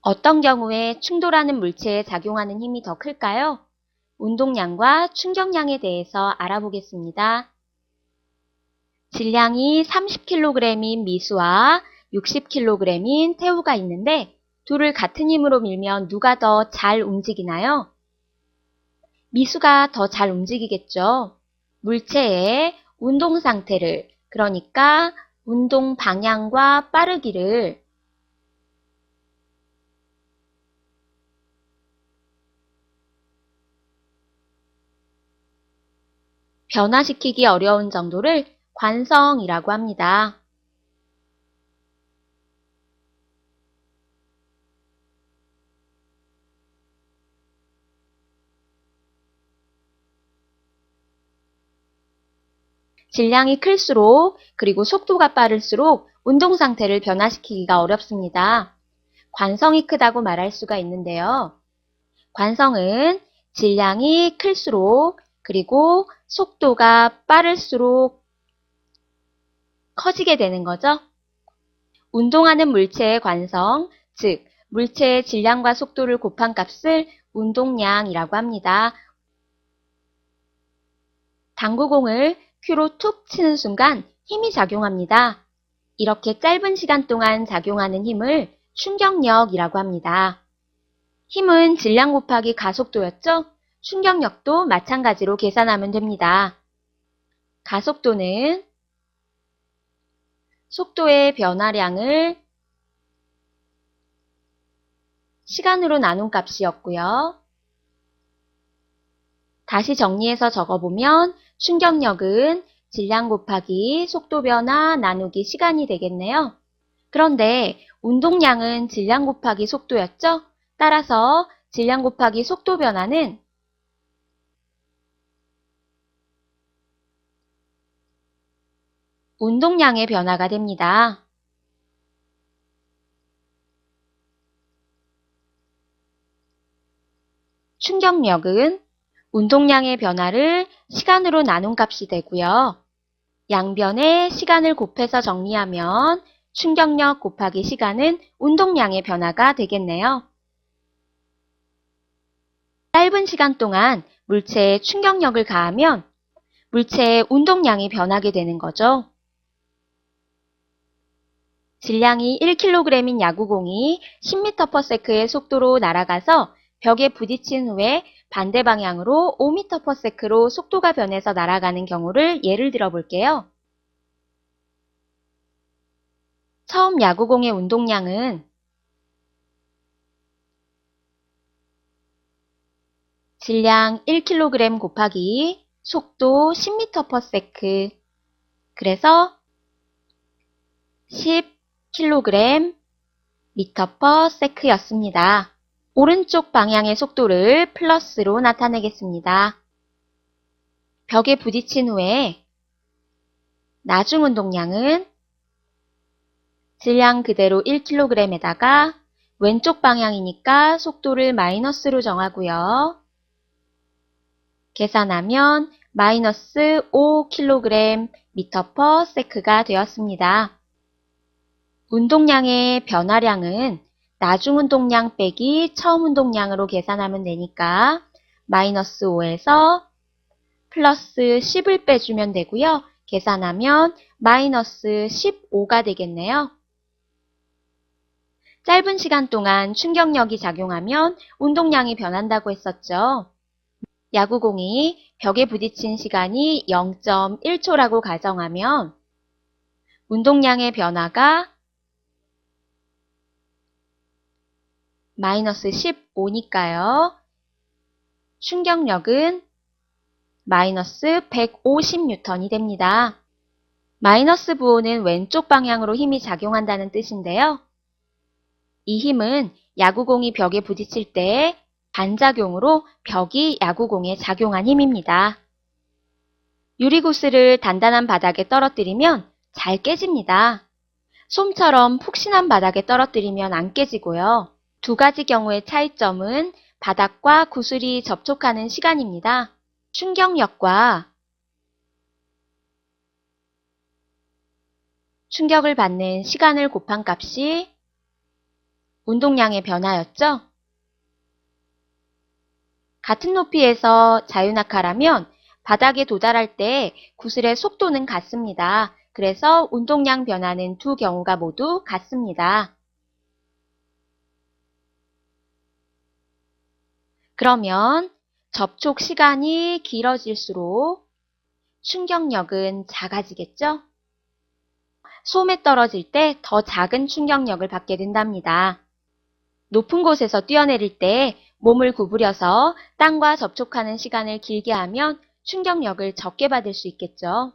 어떤 경우에 충돌하는 물체에 작용하는 힘이 더 클까요? 운동량과 충격량에 대해서 알아보겠습니다. 질량이 30kg인 미수와 60kg인 태우가 있는데 둘을 같은 힘으로 밀면 누가 더 잘 움직이나요? 미수가 더 잘 움직이겠죠. 물체의 운동 상태를, 그러니까 운동 방향과 빠르기를 변화시키기 어려운 정도를 관성이라고 합니다. 질량이 클수록 그리고 속도가 빠를수록 운동 상태를 변화시키기가 어렵습니다. 관성이 크다고 말할 수가 있는데요. 관성은 질량이 클수록 그리고 속도가 빠를수록 커지게 되는 거죠. 운동하는 물체의 관성, 즉 물체의 질량과 속도를 곱한 값을 운동량이라고 합니다. 당구공을 큐로 툭 치는 순간 힘이 작용합니다. 이렇게 짧은 시간 동안 작용하는 힘을 충격력이라고 합니다. 힘은 질량 곱하기 가속도였죠? 충격력도 마찬가지로 계산하면 됩니다. 가속도는 속도의 변화량을 시간으로 나눈 값이었고요. 다시 정리해서 적어보면 충격력은 질량 곱하기 속도 변화 나누기 시간이 되겠네요. 그런데 운동량은 질량 곱하기 속도였죠? 따라서 질량 곱하기 속도 변화는 운동량의 변화가 됩니다. 충격력은 운동량의 변화를 시간으로 나눈 값이 되고요. 양변의 시간을 곱해서 정리하면 충격력 곱하기 시간은 운동량의 변화가 되겠네요. 짧은 시간 동안 물체에 충격력을 가하면 물체의 운동량이 변하게 되는 거죠. 질량이 1kg인 야구공이 10m/s의 속도로 날아가서 벽에 부딪힌 후에 반대 방향으로 5m/s로 속도가 변해서 날아가는 경우를 예를 들어 볼게요. 처음 야구공의 운동량은 질량 1kg 곱하기 속도 10m/s 그래서 10kg m/s였습니다. 오른쪽 방향의 속도를 플러스로 나타내겠습니다. 벽에 부딪힌 후에 나중 운동량은 질량 그대로 1kg에다가 왼쪽 방향이니까 속도를 마이너스로 정하고요. 계산하면 마이너스 5kg m/s가 되었습니다. 운동량의 변화량은 나중 운동량 빼기 처음 운동량으로 계산하면 되니까 마이너스 5에서 플러스 10을 빼주면 되고요. 계산하면 마이너스 15가 되겠네요. 짧은 시간 동안 충격력이 작용하면 운동량이 변한다고 했었죠. 야구공이 벽에 부딪힌 시간이 0.1초라고 가정하면 운동량의 변화가 마이너스 15니까요. 충격력은 마이너스 150N이 됩니다. 마이너스 부호는 왼쪽 방향으로 힘이 작용한다는 뜻인데요. 이 힘은 야구공이 벽에 부딪힐 때 반작용으로 벽이 야구공에 작용한 힘입니다. 유리구슬을 단단한 바닥에 떨어뜨리면 잘 깨집니다. 솜처럼 푹신한 바닥에 떨어뜨리면 안 깨지고요. 두 가지 경우의 차이점은 바닥과 구슬이 접촉하는 시간입니다. 충격력과 충격을 받는 시간을 곱한 값이 운동량의 변화였죠? 같은 높이에서 자유낙하라면 바닥에 도달할 때 구슬의 속도는 같습니다. 그래서 운동량 변화는 두 경우가 모두 같습니다. 그러면 접촉 시간이 길어질수록 충격력은 작아지겠죠? 솜에 떨어질 때 더 작은 충격력을 받게 된답니다. 높은 곳에서 뛰어내릴 때 몸을 구부려서 땅과 접촉하는 시간을 길게 하면 충격력을 적게 받을 수 있겠죠.